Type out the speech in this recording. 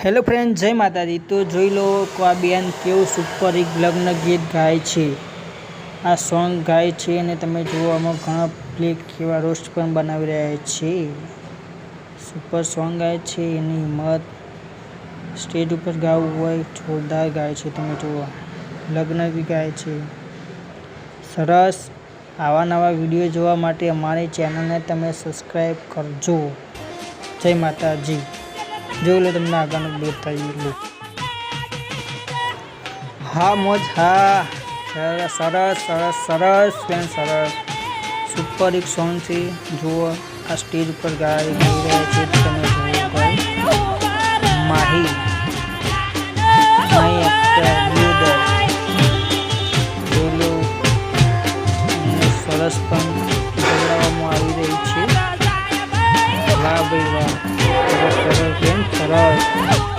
Hello friend, जय माताजी। तो જોઈ લો કે આ બેન કેવું સુપર એક લગ્ન ગીત ગાય છે। આ સોંગ ગાય છે અને તમે જુઓ આમાં ઘણા પ્લે કેવા રોસ્ટ પણ બનાવી રહ્યા છે। સુપર સોંગ ગાય છે, એની હિંમત સ્ટેજ ઉપર ગાવું હોય જોરદાર ગાય છે। તમે જુઓ લગ્ન બી ગાય છે સરસ। આવા નવા વિડીયો જોવા માટે અમારી ચેનલને તમે સબસ્ક્રાઈબ કરજો। જય માતાજી। જોઈ લો તમને આગળનો બતાવી। हाँ मोज हाँ सरस सरस सरस सरस फ्रेंड सरस सुपर एक सॉन्ग से जो आ स्टेज पर गाई रहा है। તમે જુઓ માહી માહી एक्टर બોલો સરસ પણ જોડાવવામાં આવી રહી છે। વાહ ભાઈ વાહ, સરસ સરસ બેન સરસ।